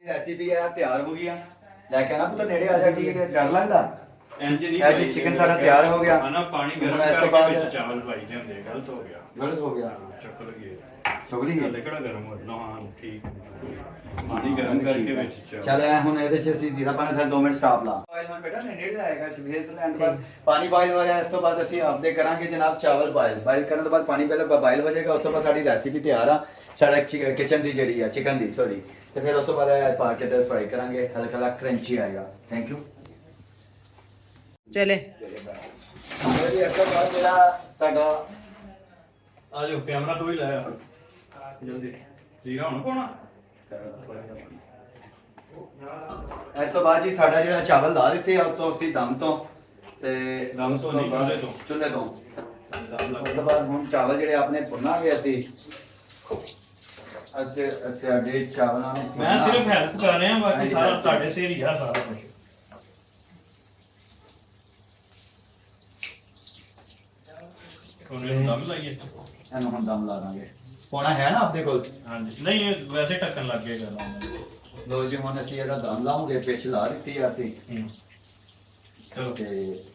Recipe ਆ ਤਿਆਰ ਹੋ ਗਈ ਆ। ਲੈ ਕੇ ਆਣਾ ਪੁੱਤ ਨੇੜੇ ਆ ਜਾ ਕੀ ਡਰ ਲੱਗਦਾ। ਇੰਜ ਨਹੀਂ ਇਹ ਜੀ ਚਿਕਨ ਸਾਡਾ ਤਿਆਰ ਹੋ ਗਿਆ। ਆਣਾ ਪਾਣੀ ਗਰਮ ਇਸ ਤੋਂ ਕਰਕੇ ਬਾਅਦ ਵਿੱਚ ਚਾਵਲ ਪਾਈ ਦੇ ਹੁੰਦੇ ਗਲਤ ਹੋ ਗਿਆ। ਗਲਤ ਹੋ ਗਿਆ। ਚੱਕ ਲਈਏ ਚੁਗਲੀ ਹੈ। ਕਿਹੜਾ ਗਰਮ ਹੋ ਨਾ ਹਾਂ ਠੀਕ ਹੈ। ਪਾਣੀ ਗਰਮ ਕਰਕੇ ਵਿੱਚ ਚੱਲ ਐ ਹੁਣ ਇਹਦੇ ਚ ਅਸੀਂ ਜੀਰਾ ਪਾਣੀ ਥਾ 2 ਮਿੰਟ ਸਟਾਪ ਲਾ। ਬਾਇਲ ਹੁਣ ਬੇਟਾ ਨੇੜੇ ਆਏਗਾ ਸਵੇਸ ਲੈਣ ਬਾਅਦ ਪਾਣੀ ਬਾਇਲ ਹੋ ਰਿਹਾ। ਇਸ ਤੋਂ ਬਾਅਦ ਅਸੀਂ ਆਪਦੇ ਕਰਾਂਗੇ ਜਨਾਬ ਚਾਵਲ ਬਾਇਲ ਕਰਨ ਤੋਂ ਬਾਅਦ ਪਾਣੀ ਪਹਿਲਾਂ ਬਾਇਲ ਹੋ ਜਾਏਗਾ। ਉਸ ਤੋਂ ਬਾਅਦ ਸਾਡੀ ਰੈਸਿਪੀ ਤਿਆਰ ਆ। ਸਾਡਾ ਕਿਚਨ ਦੀ ਜਿਹੜੀ ਆ ਚਿਕਨ ਦੀ ਸੌਰੀ ਤੇ ਫਿਰ ਉਸ ਤੋਂ ਬਾਅਦ ਇਹ ਪਾ ਕੇ ਫਰਾਈ ਕਰਾਂਗੇ। ਹਲਕਾ ਹਲਕਾ ਕਰੰਚੀ ਆਏਗਾ। Thank you. चले ਇਸ ਤੋਂ ਬਾਅਦ ਜਿਹੜਾ ਸਾਡਾ ਆ ਜਾਓ ਕੈਮਰਾ ਤੋਂ ਹੀ ਲਾਇਆ ਜਲਦੀ ਜੀਰਾ ਹੁਣ ਪਾਉਣਾ ਇਸ ਤੋਂ ਬਾਅਦ ਜੀ ਸਾਡਾ ਜਿਹੜਾ ਚਾਵਲ ਲਾ ਦਿੱਤੇ ਆ ਉਤੋਂ ਅਸੀਂ ਦਮ ਤੋਂ ਤੇ ਦਮ ਤੋਂ ਨਹੀਂ, ਚੁੱਲ੍ਹੇ ਤੋਂ ਉਸ ਤੋਂ ਬਾਅਦ ਹੁਣ ਚਾਵਲ ਜਿਹੜੇ ਆਪਣੇ ਭੁੰਨਾਂਗੇ ਅਸੀਂ ਸਾਡੇ ਚਾਵਲਾਂ ਨੂੰ ਮੈਂ ਸਿਰਫ ਹੈਲਪ ਕਰ ਰਿਹਾ ਬਾਕੀ ਸਾਰਾ ਤੁਹਾਡੇ ਸਿਰ ਹੀ ਆ ਸਾਰਾ ਕੁਝ ਉਹਨੇ ਦਮ ਲਾਈਏ ਇਹਨੂੰ ਹੁਣ ਦਮ ਲਾ ਦਾਂਗੇ। ਪੌਣਾ ਹੈ ਨਾ ਆਪਣੇ ਕੋਲ? ਹਾਂਜੀ ਨਹੀਂ ਇਹ ਵੈਸੇ ਢੱਕਣ ਲੱਗ ਗਏ ਗੱਲ ਲੋ ਜੀ ਹੁਣ ਅਸੀਂ ਇਹਦਾ ਦਮ ਲਾਉਂਗੇ। ਪਿੱਛ ਲਾ ਦਿੱਤੀ ਆ ਅਸੀਂ। ਚਲੋ ਤੇ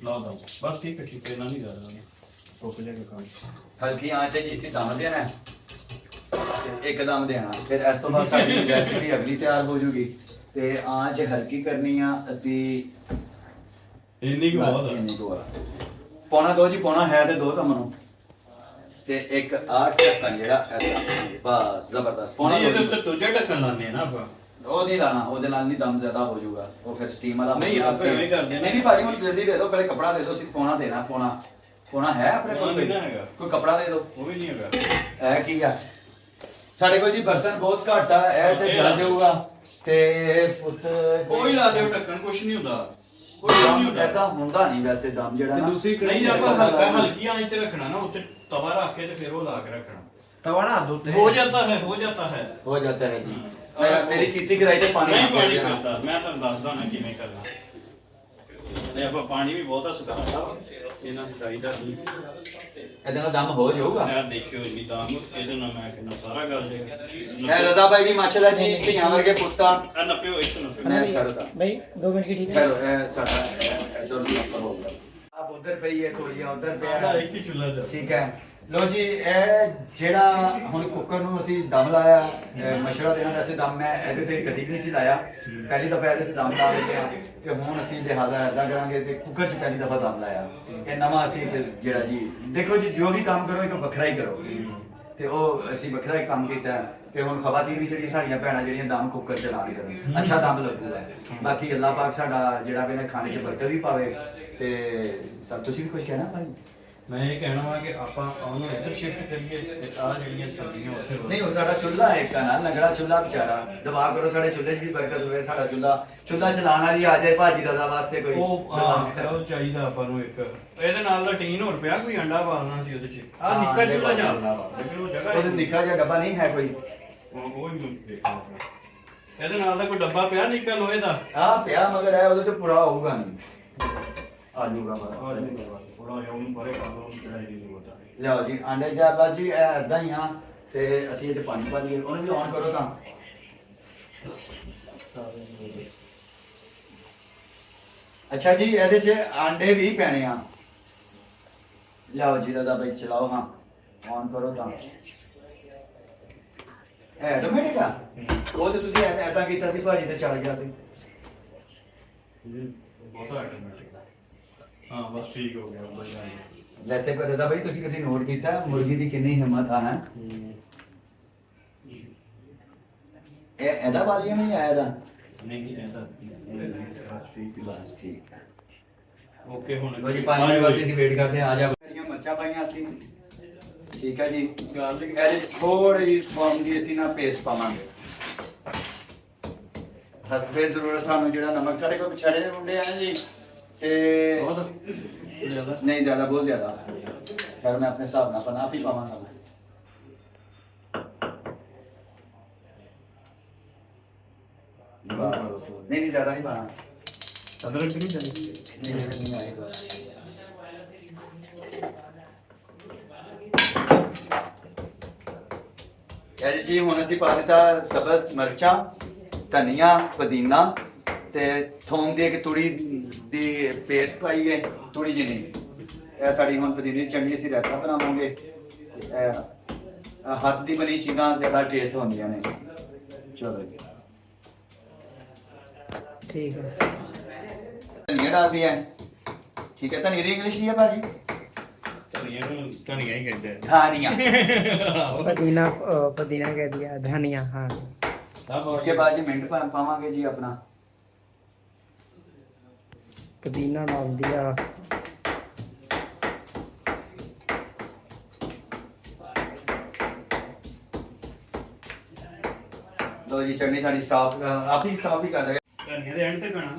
ਲਾਓ ਦਮ ਬਸ ਠੀਕ ਹੈ ਇਹਨਾਂ ਨਹੀਂ ਜ਼ਿਆਦਾ ਟੋਪ ਜਾ ਕੇ ਕੰਮ ਹਲਕੀ ਆਂਚ ਤੇ ਜੀ ਅਸੀਂ ਦਮ ਦੇਣਾ ਤੇ ਇੱਕ ਦਮ ਦੇਣਾ। ਫਿਰ ਇਸ ਤੋਂ ਬਾਅਦ ਸਾਡੀ ਰੈਸਿਪੀ ਅਗਲੀ ਤਿਆਰ ਹੋ ਜੂਗੀ ਤੇ ਆਂਚ ਹਲਕੀ ਕਰਨੀ ਆ ਅਸੀਂ। ਇੰਨੀ ਕੁ ਬਹੁਤ ਇੰਨੀ ਕੁ ਆ। ਪੌਣਾ 2 ਜੀ ਪੌਣਾ ਹੈ ਤੇ 2 ਤਾਂ ਮਨੋ ਤੇ ਇੱਕ 8 ਢੱਕਣ ਜਿਹੜਾ ਐਸਾ ਬਸ ਜ਼ਬਰਦਸਤ ਪੌਣਾ ਨਹੀਂ ਇਹਦੇ ਉੱਤੇ ਦੂਜਾ ਢੱਕਣ ਲਾਣੇ ਆ ਨਾ ਆਪਾਂ ਉਹ ਨਹੀਂ ਲਾਣਾ। ਉਹਦੇ ਨਾਲ ਨਹੀਂ ਦਮ ਜ਼ਿਆਦਾ ਹੋ ਜਾਊਗਾ। ਉਹ ਫਿਰ ਸਟੀਮ ਵਾਲਾ ਨਹੀਂ, ਆਪਾਂ ਐਵੇਂ ਕਰਦੇ ਹਾਂ। ਨਹੀਂ ਭਾਜੀ ਹੁਣ ਜਲਦੀ ਦੇ ਦਿਓ। ਪਹਿਲੇ ਕਪੜਾ ਦੇ ਦਿਓ। ਸਿਰਫ ਪੌਣਾ ਦੇਣਾ। ਪੌਣਾ ਹੈ ਆਪਣੇ ਕੋਲ? ਨਹੀਂ ਨਾ ਹੈਗਾ। ਕੋਈ ਕਪੜਾ ਦੇ ਦਿਓ। ਉਹ ਵੀ ਨਹੀਂ ਹੈਗਾ ਇਹ ਕੀ ਆ ਸਾਡੇ ਕੋਲ ਜੀ ਬਰਤਨ ਬਹੁਤ ਘੱਟ ਆ। ਇਹ ਤੇ ਜਲ ਜਾਊਗਾ ਤੇ ਪੁੱਤ ਕੋਈ ਲਾ ਦਿਓ ਢੱਕਣ ਕੁਛ ਨਹੀਂ ਹੁੰਦਾ ਕੋਈ ਨਹੀਂ ਹੁੰਦਾ। ਏਦਾਂ ਹੁੰਦਾ ਨਹੀਂ ਵੈਸੇ ਦਮ ਜਿਹੜਾ ਨਾ। ਨਹੀਂ ਆਪਾਂ ਹਲਕੀ ਆਂਚ ਤੇ ਰੱਖਣਾ ਨਾ ਉੱਤੇ ਤਵਾ ਰੱਖ ਕੇ ਤੇ ਫਿਰ ਉਹ ਲਾ ਕੇ ਰੱਖਣਾ तवाड़ा दो हो जाता है ਹੋ ਜਾਂਦਾ ਹੈ ਜੀ। ਮੇਰੀ ਕੀਤੀ ਕਰਾਈ ਤੇ ਪਾਣੀ ਨਹੀਂ ਆ ਪਾਣੀ ਗਿਆ। ਕਰਦਾ ਮੈਂ ਤੁਹਾਨੂੰ ਦੱਸਦਾ ਨਾ ਕਿਵੇਂ ਕਰਨਾ ਤੇ ਆਪਾਂ ਪਾਣੀ ਵੀ ਬਹੁਤਾ ਸੁਕਾਉਂਦਾ ਇਹਨਾਂ ਸਦਾਈ ਦਾ ਨਹੀਂ ਇਹਦੇ ਨਾਲ ਦਮ ਹੋ ਜਾਊਗਾ। ਯਾਰ ਦੇਖਿਓ ਜੀ ਤਾਂ ਇਹਦੇ ਨਾਲ ਮੈਂ ਕਿੰਨਾ ਸਾਰਾ ਗੱਲ ਦੇ ਇਹ ਰਜ਼ਾ ਭਾਈ ਵੀ ਮਾਸ਼ਾਅੱਲਾ ਜੀ ਧੀਆਂ ਵਰਗੇ ਪੁੱਤਾਂ ਆ ਨੱਪਿਓ ਇੱਕ ਨੱਪਿਓ ਮੈਂ ਕਰਦਾ भाई 2 मिनट की ठीक है ਚਲੋ ਇਹ ਸਾਡਾ ਇਧਰ ਨੂੰ ਆਪਾਂ ਹੋ ਗਿਆ। ਆਪ ਉਧਰ ਪਈ ਹੈ ਤੋਲੀਆਂ ਉਧਰ ਪਿਆ। ਇੱਕ ਹੀ ਚੁੱਲ੍ਹਾ ਚੱਲ ਠੀਕ ਹੈ। ਲੋ ਜੀ ਇਹ ਜਿਹੜਾ ਹੁਣ ਕੁੱਕਰ ਨੂੰ ਅਸੀਂ ਦਮ ਲਾਇਆ ਮਸ਼ਰਾ ਦੇਣਾ। ਵੈਸੇ ਦਮ ਮੈਂ ਇਹਦੇ ਤੇ ਕਦੀ ਨਹੀਂ ਸੀ ਲਾਇਆ। ਪਹਿਲੀ ਦਫਾ ਇਹਦੇ ਤੇ ਦਮ ਲਾ ਦਿੱਤੇ ਆ ਤੇ ਹੁਣ ਅਸੀਂ ਲਿਹਾਜ਼ਾ ਇਦਾਂ ਕਰਾਂਗੇ ਤੇ ਕੁੱਕਰ 'ਚ ਪਹਿਲੀ ਦਫਾ ਦਮ ਲਾਇਆ। ਇਹ ਨਵਾਂ ਅਸੀਂ ਫਿਰ ਜਿਹੜਾ ਜੀ ਦੇਖੋ ਜੀ ਜੋ ਵੀ ਕੰਮ ਕਰੋ ਇੱਕ ਵੱਖਰਾ ਹੀ ਕਰੋ ਤੇ ਉਹ ਅਸੀਂ ਵੱਖਰਾ ਹੀ ਕੰਮ ਕੀਤਾ ਤੇ ਹੁਣ ਖਵਾਤੀਨ ਵੀ ਜਿਹੜੀ ਸਾਡੀਆਂ ਭੈਣਾਂ ਜਿਹੜੀਆਂ ਦਮ ਕੁੱਕਰ 'ਚ ਲਾ ਕੇ ਕਰਨ ਅੱਛਾ ਦਮ ਲੱਗੂਗਾ। ਬਾਕੀ ਅੱਲਾਹ ਪਾਕ ਸਾਡਾ ਜਿਹੜਾ ਵੀ ਖਾਣੇ 'ਚ ਬਰਕਤ ਵੀ ਪਾਵੇ ਤੇ ਸਭ ਤੁਸੀਂ ਵੀ ਕੁਝ ਕਹਿਣਾ ਭਾਈ? ਮੈਂ ਇਹ ਕਹਿਣਾ ਵਾ ਕਿ ਆਪਾਂ ਉਹਨੂੰ ਇੱਧਰ ਸ਼ਿਫਟ ਕਰੀਏ ਤੇ ਆ ਜਿਹੜੀਆਂ ਸਬਜ਼ੀਆਂ ਉੱਥੇ ਨਹੀਂ ਉਹ ਸਾਡਾ ਚੁੱਲ੍ਹਾ ਹੈ ਇੱਕ ਨਾ ਲੰਗੜਾ ਚੁੱਲ੍ਹਾ ਵਿਚਾਰਾ। ਦੁਆ ਕਰੋ ਸਾਡੇ ਚੁੱਲ੍ਹੇ 'ਚ ਵੀ ਬਰਕਤ ਹੋਵੇ। ਸਾਡਾ ਚੁੱਲ੍ਹਾ ਚਲਾਉਣ ਵਾਲੀ ਆ ਜਾਏ ਭਾਜੀ ਰਜ਼ਾ ਵਾਸਤੇ ਕੋਈ ਉਹ ਚਾਹੀਦਾ ਆਪਾਂ ਨੂੰ ਇੱਕ ਇਹਦੇ ਨਾਲ ਦਾ ਟੀਨ ਹੋਰ ਪਿਆ ਕੋਈ ਅੰਡਾ ਪਾਲਣਾ ਸੀ ਉਹਦੇ 'ਚ ਆ ਨਿੱਕਾ ਚੁੱਲ੍ਹਾ ਚੱਲਦਾ ਵਾ ਲੇਕਿਨ ਉਹ ਜਗ੍ਹਾ ਉਹਦੇ ਨਿੱਕਾ ਜਿਹਾ ਡੱਬਾ ਨਹੀਂ ਹੈ ਕੋਈ? ਉਹ ਹੀ ਦੇਖਣਾ ਇਹਦੇ ਨਾਲ ਦਾ ਕੋਈ ਡੱਬਾ ਪਿਆ ਨਿੱਕਾ ਲੋਹੇ ਦਾ ਆ ਪਿਆ ਮਗਰ ਹੈ ਉਹਦੇ ਤੇ ਪੂਰਾ ਹੋਊਗਾ ਨਹੀਂ ਆ ਜਾਊਗਾ ਥੋੜਾ ਜਿਹਾ ਉਹਨੂੰ ਪਰੇ ਕਰ ਲਓ ਚੜਾਈ ਦੀ ਜ਼ਰੂਰਤ ਆ ਲਿਆਓ ਜੀ ਆਂਡੇ ਜਾ ਬਾਜੀ ਇਹ ਏਦਾਂ ਹੀ ਆ ਤੇ ਅਸੀਂ ਇਹ 'ਚ ਪਾਣੀ ਪਾ ਲਈਏ। ਉਹਨੂੰ ਵੀ ਔਨ ਕਰੋ ਤਾਂ ਅੱਛਾ ਜੀ ਇਹਦੇ 'ਚ ਆਂਡੇ ਵੀ ਪੈਣੇ ਆ। ਲਿਆਓ ਜੀ ਰਜ਼ਾ ਭਾਈ ਚਲਾਓ। ਹਾਂ ਔਨ ਕਰੋ ਤਾਂ ਇਹ ਆਟੋਮੈਟਿਕ ਆ। ਉਹ ਤੇ ਤੁਸੀਂ ਐਦਾਂ ਕੀਤਾ ਸੀ ਭਾਜੀ ਤੇ ਚੱਲ ਗਿਆ ਸੀ। ਬਹੁਤਾ ਆਟੋਮੈਟਿਕ ਹਾਂ ਬਸ ਠੀਕ ਹੋ ਗਿਆ ਵਧੀਆ ਵੈਸੇ ਪਰ ਰਜ਼ਾ ਭਾਈ ਤੁਸੀਂ ਕਦੀ ਨੋਟ ਕੀਤਾ ਮੁਰਗੀ ਦੀ ਕਿੰਨੀ ਹਿੰਮਤ ਆ ਹੈ? ਇਹ ਇਹਦਾ ਵਾਲੀਆ ਨਹੀਂ ਆਇਆ ਦਾ? ਨਹੀਂ ਐਸਾ ਬਸ ਠੀਕ ਹੈ। ਓਕੇ ਹੁਣ ਲੋ ਜੀ 5 ਮਿੰਟ ਵਾਸਤੇ ਅਸੀਂ ਵੇਟ ਕਰਦੇ ਹਾਂ। ਆ ਜਾ ਜਿਹੜੀਆਂ ਮਿਰਚਾਂ ਪਾਈਆਂ ਅਸੀਂ ਠੀਕ ਹੈ ਜੀ। ਗਾਰਲਿਕ ਇਹਦੇ ਥੋੜੀ ਜਿਹੀ ਫਾਰਮ ਦੀ ਅਸੀਂ ਨਾ ਪੇਸਟ ਪਾਵਾਂਗੇ। ਹਸਬੇ ਜ਼ਰੂਰ ਸਾਨੂੰ ਜਿਹੜਾ ਨਮਕ ਸਾਡੇ ਕੋਲ ਪਿਛੜੇ ਦੇ ਮੁੰਡੇ ਆ ਜੀ ਤੇ ਬਹੁਤ ਜ਼ਿਆਦਾ ਨਹੀਂ ਜ਼ਿਆਦਾ ਬਹੁਤ ਜ਼ਿਆਦਾ ਫਿਰ ਮੈਂ ਆਪਣੇ ਹਿਸਾਬ ਨਾਲ ਆਪ ਹੀ ਪਾਵਾਂਗਾ। ਨਹੀਂ ਜ਼ਿਆਦਾ ਨਹੀਂ ਪਾਣਾ। ਅਦਰਕ ਨਹੀਂ ਚੱਲੀ ਨਹੀਂ ਆਏਗਾ। ਇਹ ਜੀ ਹੁਣ ਅਸੀਂ ਪਾ ਦਿੱਤਾ ਸਬਜ਼ ਮਿਰਚਾਂ ਧਨੀਆ ਪੁਦੀਨਾ ਤੇ ਥੋਮ ਦੀ ਇੱਕ ਤੂੜੀ ਦੀ ਪੇਸਟ ਪਾਈ ਹੈ, ਤੂੜੀ ਜਿਹੀ ਨਹੀਂ। ਇਹ ਸਾਡੀ ਹੁਣ ਪੁਦੀਨੇ ਦੀ ਚਟਨੀ ਅਸੀਂ ਰਾਇਤਾ ਬਣਾਵਾਂਗੇ। ਇਹ ਹੱਥ ਦੀ ਬਣੀ ਚੀਜ਼ਾਂ ਜ਼ਿਆਦਾ ਟੇਸਟ ਹੁੰਦੀਆਂ ਨੇ। ਚਲੋ ਜੀ ठीक है। ਧਨੀਆ डाल दिया है, ठीक है। धनिया की इंग्लिश नहीं है भाजी, ਧਨੀਆ ਹੀ ਕਹਿੰਦੇ धनिया। पुदीना पुदीना कह दिया, धनिया। हाँ उसके बाद जी मिंट पावांगे जी अपना पुदीना डाल दिया। लो जी चटनी साडी साफ आप ही साफ ही कर देगा। ਧਨੀਆ ਦੇ ਐਂਡ ਤੇ ਪੈਣਾ।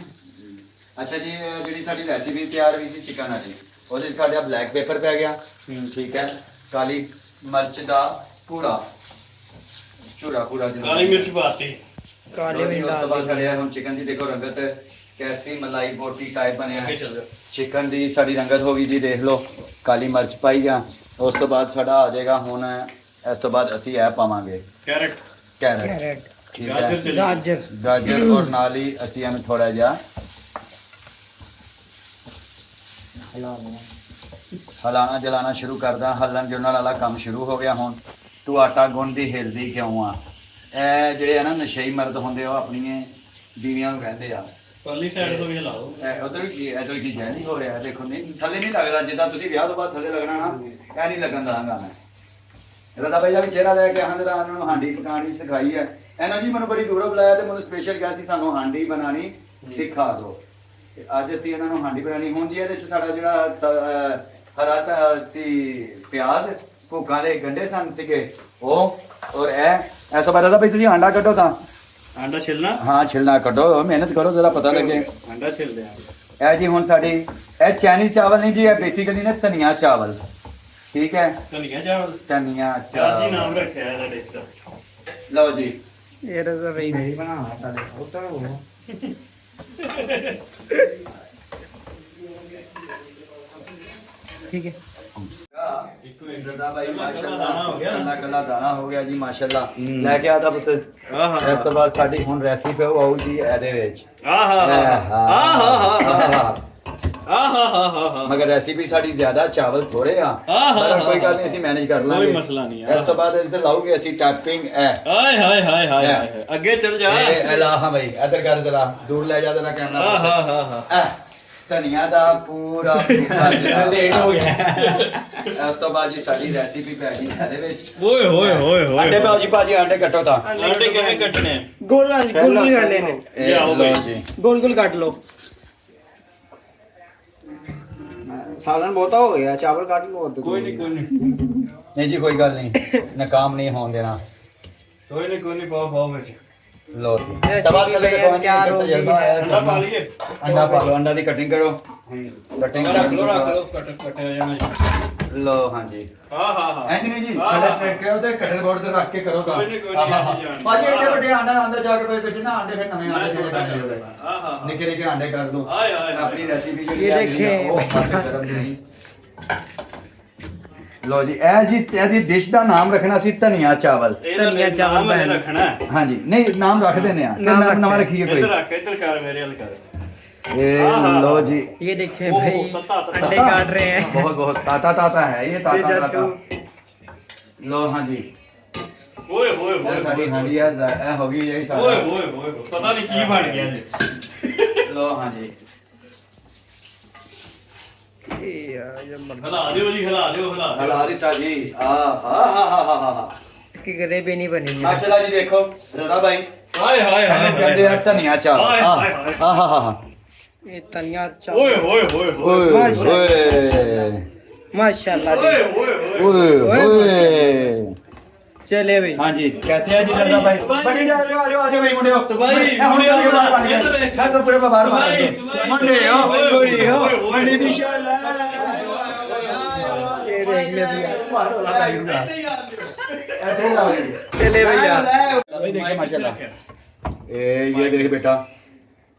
ਅੱਛਾ ਜੀ ਜਿਹੜੀ ਸਾਡੀ ਰੈਸਿਪੀ ਤਿਆਰ ਹੋਈ ਸੀ ਚਿਕਨ ਵਾਲੀ, ਉਹਦੇ 'ਚ ਸਾਡਾ ਬਲੈਕ ਪੇਪਰ ਪੈ ਗਿਆ, ਠੀਕ ਹੈ। ਕਾਲੀ ਮਿਰਚ ਦਾ ਚੂਰਾ ਕਾਲੀ ਮਿਰਚ ਪਾਤੀ। काले भी ਉਸ ਤੋਂ डाल ਬਾਅਦ दिया। ਸਾਡੇ ਹੁਣ ਚਿਕਨ ਦੀ ਦੇਖੋ ਰੰਗਤ ਕੈਸੀ ਮਲਾਈ ਬੋਟੀ ਟਾਈਪ ਬਣਿਆ ਅੱਗੇ ਹੈ। ਚੱਲ ਜਾ। ਚਿਕਨ ਦੀ ਸਾਡੀ ਰੰਗਤ ਹੋ ਗਈ ਜੀ, ਦੇਖ ਲਓ। ਕਾਲੀ ਮਿਰਚ ਪਾਈ ਆ। ਉਸ ਤੋਂ ਬਾਅਦ ਸਾਡਾ ਆ ਜਾਏਗਾ ਹੁਣ, ਇਸ ਤੋਂ ਬਾਅਦ ਅਸੀਂ ਇਹ ਪਾਵਾਂਗੇ ਕੈਰਟ ਕੈਰਟ, कैरेट ਠੀਕ ਗਾਜਰ ਹੈ। ਚਲੀ। गाजर ਗਾਜਰ ਔਰ ਨਾਲ ਹੀ ਅਸੀਂ ਇਹਨੂੰ ਥੋੜਾ ਜਿਹਾ ਹਲਾਣਾ ਜਲਾਣਾ ਸ਼ੁਰੂ ਕਰਦਾ। ਹੱਲਣ ਜੁਲਣ ਵਾਲਾ ਕੰਮ ਸ਼ੁਰੂ ਹੋ ਗਿਆ ਹੁਣ। ਤੂੰ ਆਟਾ ਗੁੰਨਦੀ ਹਿਲਦੀ ਕਿਉਂ ਆ? ਇਹ ਜਿਹੜੇ ਆ ਨਾ ਨਸ਼ਈ ਮਰਦ ਹੁੰਦੇ, ਉਹ ਆਪਣੀਆਂ ਬੀਵੀਆਂ ਨੂੰ ਕਹਿੰਦੇ ਆ ਪਰਲੀ ਸਾਈਡ ਤੋਂ ਵੀ ਹਿਲਾਓ। ਉਧਰ ਵੀ ਕੀ ਇਧਰ ਕੀ ਜੈਲੀ ਹੋ ਰਿਹਾ, ਦੇਖੋ। ਨਹੀਂ ਥੱਲੇ ਨਹੀਂ ਲੱਗਦਾ, ਜਿੱਦਾਂ ਤੁਸੀਂ ਵਿਆਹ ਤੋਂ ਬਾਅਦ ਥੱਲੇ ਲੱਗਣਾ ਨਾ, ਇਹ ਨਹੀਂ ਲੱਗਣ ਦਾਂਗਾ ਮੈਂ। ਰਦਾ ਭਾਈ ਦਾ ਵੀ ਚਿਹਰਾ ਲੈ ਕੇ ਆਂਦੇ ਇਹਨਾਂ ਨੂੰ ਹਾਂਡੀ ਪਕਾਉਣੀ ਸਿਖਾਈ ਹੈ। ਇਹਨਾਂ ਜੀ ਮੈਨੂੰ ਬੜੀ ਦੂਰੋਂ ਬੁਲਾਇਆ ਤੇ ਮੈਨੂੰ ਸਪੈਸ਼ਲ ਕਿਹਾ ਸੀ ਸਾਨੂੰ ਹਾਂਡੀ ਬਣਾਣੀ ਸਿਖਾ ਦਿਓ। ਤੇ ਅੱਜ ਅਸੀਂ ਇਹਨਾਂ ਨੂੰ ਹਾਂਡੀ ਬਣਾਣੀ। ਹੁਣ ਜੀ ਇਹਦੇ ਵਿੱਚ ਸਾਡਾ ਜਿਹੜਾ ਹਰਾ ਸੀ ਪਿਆਜ਼, ਭੁੱਖਾਂ ਦੇ ਗੰਢੇ ਸਨ ਸੀਗੇ ਉਹ, ਔਰ ਇਹ ਤੋਂ ਬਾਅਦ ਰਦਾ ਭਾਈ ਤੁਸੀਂ ਆਂਡਾ ਕੱਢੋ ਤਾਂ। ਆਂਡਾ ਛਿਲਣਾ। ਹਾਂ ਛਿਲਣਾ ਕੱਢੋ, ਮਿਹਨਤ ਕਰੋ ਜਰਾ ਪਤਾ ਲੱਗੇ। ਆਂਡਾ ਛਿਲ ਦਿਆਂ। ਇਹ ਜੀ ਹੁਣ ਸਾਡੀ ਇਹ ਚਾਈਨੀਜ਼ ਚਾਵਲ ਨਹੀਂ ਜੀ, ਇਹ ਬੇਸਿਕਲੀ ਨਾ ਧਨੀਆ ਚਾਵਲ, ਠੀਕ ਹੈ। ਧਨੀਆ ਚਾਵਲ। ਧਨੀਆ ਚਾਰ ਜੀ ਚਾਵਲ ਨਾਮ ਰੱਖਿਆ ਇਹਦਾ ਡਿਸ਼ ਦਾ। ਲਓ ਜੀ। ये तो भाई नहीं बनाना था, देखो तो वो ठीक है। ਰਜ਼ਾ ਭਾਈ ਕੱਲਾ ਹੋ ਗਿਆ। ਕੱਲਾ ਕੱਲਾ ਦਾਣਾ ਹੋ ਗਿਆ ਜੀ ਮਾਸ਼ਾਅੱਲਾ। ਲੈ ਕੇ ਆਦਾ ਪੁੱਤ। ਆਹਾ ਇਸ ਤੋਂ ਬਾਅਦ ਸਾਡੀ ਹੁਣ ਰੈਸਿਪੀ ਆਉ ਜੀ ਇਹਦੇ ਵਿੱਚ। ਆਹਾ ਮਗਰ ਰੈਸਿਪੀ ਸਾਡੀ ਜ਼ਿਆਦਾ, ਚਾਵਲ ਥੋੜੇ ਆ, ਪਰ ਕੋਈ ਗੱਲ ਨਹੀਂ, ਅਸੀਂ ਮੈਨੇਜ ਕਰ ਲਾਂਗੇ। ਕੋਈ ਮਸਲਾ ਨਹੀਂ। ਇਸ ਤੋਂ ਬਾਅਦ ਇੱਧਰ ਲਾਉਗੇ ਅਸੀਂ ਟੈਪਿੰਗ। ਹਾਏ ਹਾਏ ਹਾਏ ਹਾਏ ਅੱਗੇ ਚੱਲ ਜਾ। ਇਹ ਲਾ ਹਾਂ ਭਾਈ ਇੱਧਰ ਕਰ ਜਰਾ, ਦੂਰ ਲੈ ਜਾ ਜਰਾ ਕੈਮਰਾ। ਆਹਾ ਧਨੀਆ ਦਾ ਪੂਰਾ लेट हो गया। ਇਸ ਤੋਂ ਬਾਅਦ ਜੀ ਸਾਡੀ ਰੈਸਿਪੀ ਪੈ ਗਈ ਇਹਦੇ ਵਿੱਚ। ਓਏ ਹੋਏ ਹੋਏ ਹੋਏ। ਅੰਡੇ ਭਾਜੀ ਅੰਡੇ ਕੱਟੋ ਤਾਂ। ਅੰਡੇ ਕਿਵੇਂ ਕੱਟਣੇ? गोल गोल गोल करने ने, ਇਹ ਲਿਆਓ ਲਓ ਭਾਈ। ਜੀ। गोल गोल काट लो। सालन बहुत हो गया, चावल काट लो। ਕੋਈ ਨਹੀਂ ਨਹੀਂ ਜੀ ਕੋਈ ਗੱਲ ਨਹੀਂ, ਨਾਕਾਮ ਨਹੀਂ ਹੋਣ ਦੇਣਾ। ਕੋਈ ਨਹੀਂ ਪਾਓ ਵਿੱਚ। ਲਓ ਜੀ ਤਵਾ ਥੱਲੇ ਲਗਾਉਣ ਦੀ ਇੱਕ ਤਜਰਬਾ ਅੰਡਾ ਪਾ ਹੈ। ਲਈਏ। ਅੰਡਾ ਪਾ ਲਓ, ਅੰਡਾ ਦੀ ਕਟਿੰਗ ਕਰੋ। ਕਟਿੰਗ ਰੱਖ ਲਓ ਕੱਟ ਜਾਣਾ। ਲਓ ਹਾਂਜੀ। ਆਹਾ ਐਂ ਨਹੀਂ ਜੀ, ਥੱਲੇ ਪਲੇਟ ਕਰੋ ਤੇ ਕਟਰ ਬੋਰਡ ਤੇ ਰੱਖ ਕੇ ਕਰੋ ਤਾਂ। ਕੋਈ ਨਹੀਂ, ਕੋਈ ਨਹੀਂ, ਆਹਾ। ਅਸੀਂ ਜਾਣਦੇ। ਭਾਜੀ ਐਡੇ ਵੱਡੇ ਆਂਡਾ ਆਂਦਾ ਜਾ ਕੇ ਕੋਈ ਵਿੱਚ ਨਾ ਆਂਡੇ, ਫਿਰ ਨਵੇਂ ਆਂਡੇ ਜਿਹੜੇ ਬਣੇ ਹੋਏ। ਆਹਾ ਨਿੱਕੇ ਨਿੱਕੇ ਆਂਡੇ ਕਰ ਦੋ। ਆਏ, ਆਏ, ਆਏ। ਆਪਣੀ ਰੈਸਿਪੀ ਜਿਹੜੀ ਇਹ ਹੈ ਦੇਖੇ। ਉਹ ਹੱਥ ਗਰਮ ਨਹੀਂ। ਲਓ ਜੀ ਇਹ ਜੀ ਇਹਦੀ ਡਿਸ਼ ਦਾ ਨਾਮ ਰੱਖਣਾ ਸੀ ਧਨੀਆ ਚਾਵਲ। ਧਨੀਆ ਚਾਵਲ ਮੈਂ ਬਣ। ਰੱਖਣਾ ਹੈ। ਹਾਂਜੀ ਨਹੀਂ ਨਾਮ ਰੱਖ ਦੇਣੇ ਆ, ਨਾਮ ਨਾਮ ਨਵਾਂ ਰੱਖੀਏ ਕੋਈ। ਇੱਧਰ ਰੱਖ, ਇੱਧਰ ਕਰ, ਮੇਰੇ ਵੱਲ ਕਰ। ਇਹ ਲਓ ਜੀ ये देखिए ओहो, भाई तता। अंडे काट रहे हैं। बहुत बहुत ताता ताता है ये, ताता ये ताता। जट्टू। लो हाँ जी ਓਏ ਹੋਏ ਇਹ ਹੋਏ ਸਾਡੀ ਹਾਂਡੀ ਹੈ, ਇਹ ਹੋ ਗਈ ਇਹ ਓਏ ਸਾਡਾ। ਹੋਏ ਹੋਏ ਪਤਾ ਨਹੀਂ ਕੀ ਬਣ ਗਿਆ ਜੀ। ਲੋ ਹਾਂ ਜੀ ये यार मर ਹਿਲਾ ਦਿਓ ਜੀ, ਹਿਲਾ ਦਿਓ। ਹਲਾ ਦਿੱਤਾ ਜੀ। ਆ इसकी गले पे नहीं बनेगी। ਮਾਸ਼ਾਅੱਲਾ ਜੀ ਦੇਖੋ ਰਜ਼ਾ ਭਾਈ ਹਾਏ ਹਾਏ ਇਹਨੂੰ ਕਹਿੰਦੇ ਆ ਧਨੀਆ ਚਾਵਲ। ਹਾਏ, ਹਾਏ, ਹਾਏ। ये धनिया ਓਏ चावल ਹੋਏ ਹੋਏ ਓਏ ਹੋਏ ਓਏ माशाल्लाह ਓਏ जी। ਹੋਏ होए। ਓਏ ਓਏ चले भाई हाँ जी कैसे है जी रज़ा भाई? बड़ी जा रहे हो, आ जाओ भाई मुंडे हो। भाई, ए, हुणे आगे बाहर बाहर इधर गए। है। छड़ दो पूरे बाहर बाहर भाई, गए। भाई, मुंडे हो, भाई, कुड़ी हो, भाई, भाई, मुंडी इंशाल्लाह। ये देख ले भैया। बाहर वाला लाइएगा। ऐसे ही लाओ। चले भैया। भाई देखिए माशाल्लाह। ये देख बेटा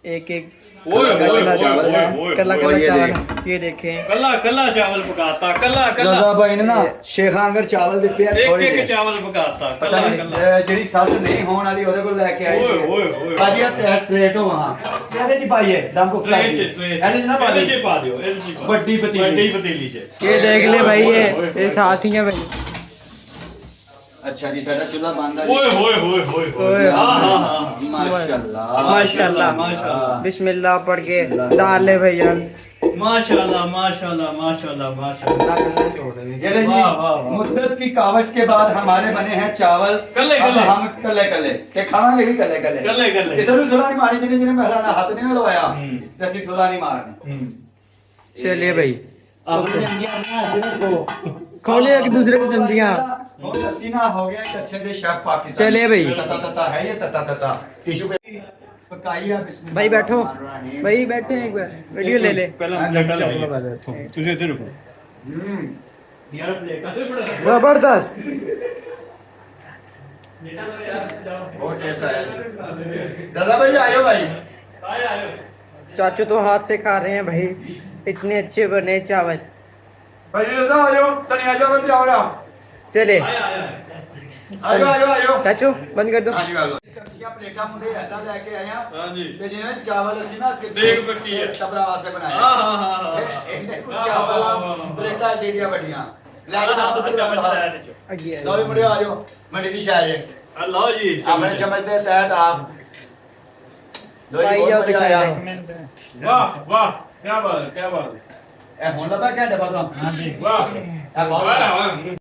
एक एक ओए ओए कल्ला चावल है। ओए कल्ला और कल्ला ये चावल देख। ये देखें कल्ला कल्ला चावल पकाता कल्ला कल्ला रजा भाई ने ना शेखा आंगर चावल ਦਿੱਤੇ ਆ एक ਥੋੜੇ एक ਜਿਹੇ। चावल पकाता ਪਤਾ कल्ला ਨਹੀਂ कल्ला ਜਿਹੜੀ ਸੱਸ ਨਹੀਂ ਹੋਣ ਵਾਲੀ ਉਹਦੇ ਕੋਲ ਲੈ ਕੇ ਆਈ ओए ओए ओए ਭਾਜੀ ਆ ਟ੍ਰੇਟ ਹੋ ਵਹਾਂ ਇਹਦੇ ਚ ਪਾਈਏ ਦਮ ਕੁੱਕ ट्रे च ट्रे ਇਹਦੇ ਚ ਨਾ ਪਾ ਇਹਦੇ ਦੇ ਚ ਪਾ ਦਿਓ ਇਹਦੇ ਚ ਪਾ ਵੱਡੀ ਪਤੀਲੀ। ਵੱਡੀ ਪਤੀਲੀ ਚ ये देख ले भाई ओए, ओए, ये साथ ही है भाई ਅੱਛਾ ਜੀ ਸਾਡਾ ਚੁੱਲ੍ਹਾ ਬੰਦ ਆ ओए ओए ओए ओए ओए, हां हां हां ਮਾਸ਼ਾਅੱਲਾ माशाल्लाह माशाल्लाह। बिस्मिल्लाह पढ़ के डाल ले भैया माशाल्लाह माशाल्लाह माशाल्लाह माशाल्लाह ये ले जी वाह, वाह, वाह। मुद्दत की कावश के बाद हमारे बने हैं चावल कल्ले, अब कल्ले। हम कल्ले कल्ले ते खावांगे भी कल्ले कल्ले कल्ले, कल्ले। ਕਿਸੇ ਨੂੰ ਸੁਲਾ ਨਹੀਂ ਮਾਰੀ ਜਿਹਨੇ ਜਿਹਨੇ ਮਹਿਲਾ ਹੱਥ ਨਹੀਂ ਨਾ ਲਵਾਇਆ ਤੇ ਅਸੀਂ ਸੁਲਾ ਨਹੀਂ ਮਾਰਨੀ चलिए भाई खोलिए एक दूसरे को चमचियां और लस्सी ना हो गया एक अच्छे से शेफ पाकिस्तान चलिए भाई। तता तता है ये तता तता टिश्यू पे पकाइए बिस्मिल्लाह भाई बैठो भाई बैठे हैं एक बार वीडियो ले ले ਪਹਿਲਾਂ ਪਲੇਟਾਂ ਲੈ ਤੁਸੀਂ ਇੱਥੇ ਰੁਕੋ ਯਾਰ ਪਲੇਟਾਂ ਤੇ ਬੜਾ जबरदस्त बहुत टेस्ट आया दादा भाई आयो भाई ਆਏ ਆਏ चाचू तो हाथ से खा रहे हैं भाई इतने अच्छे बने चावल भाई दादा आयो तनी आ जाओ क्या हो रहा चले ਆਏ ਆਏ आयो आयो आयो चाचू बंद कर दो ਹਾਂਜੀ ਗੱਲ ਕੱਚੀਆਂ ਪਲੇਟਾਂ ਮੁੰਡੇ ਐਦਾਂ ਲੈ ਕੇ ਆਇਆ ਹਾਂਜੀ ਤੇ ਜਿਹਨਾਂ ਚਾਵਲ ਅਸੀਂ ਨਾ ਦੇਗ ਬੱਟੀ ਹੈ। ਟਬਰਾ ਵਾਸਤੇ ਬਣਾਏ ਹਾਂ ਹਾਂ ਹਾਂ ਇਹਨੇ ਕੁਝ ਹਾਂ, ਚਾਵਲ ਹਾਂ, ਹਾਂ, ਹਾਂ। ਪਲੇਟਾਂ ਏਡੀਆਂ ਵੱਡੀਆਂ ਲੈ ਕੇ ਦੱਸ ਚਮਚ ਲੈ ਦੇ ਚੋ आगे ਲਓ ਵੀ ਮੁੰਡੇ ਆ ਜਾਓ ਮੰਡੀ ਦੀ ਸ਼ਾਇਰ ਹੈ ਆ ਲਓ ਜੀ ਆਪਣੇ ਚਮਚ ਦੇ ਤਹਿਤ ਆਪ ਲਓ ਜੀ भाई ਬਹੁਤ जाओ ਮਜ਼ਾ दिखाई ਆਇਆ दो। ਵਾਹ ਵਾਹ ਕੀ ਬਾਤ ਹੈ ਕੀ ਬਾਤ ਹੈ ਇਹ ਹੁਣ ਲੱਗਾ ਘੰਟੇ ਬਾਅਦ ਵਾਹ ਇਹ ਬਹੁਤ ਵਾਹ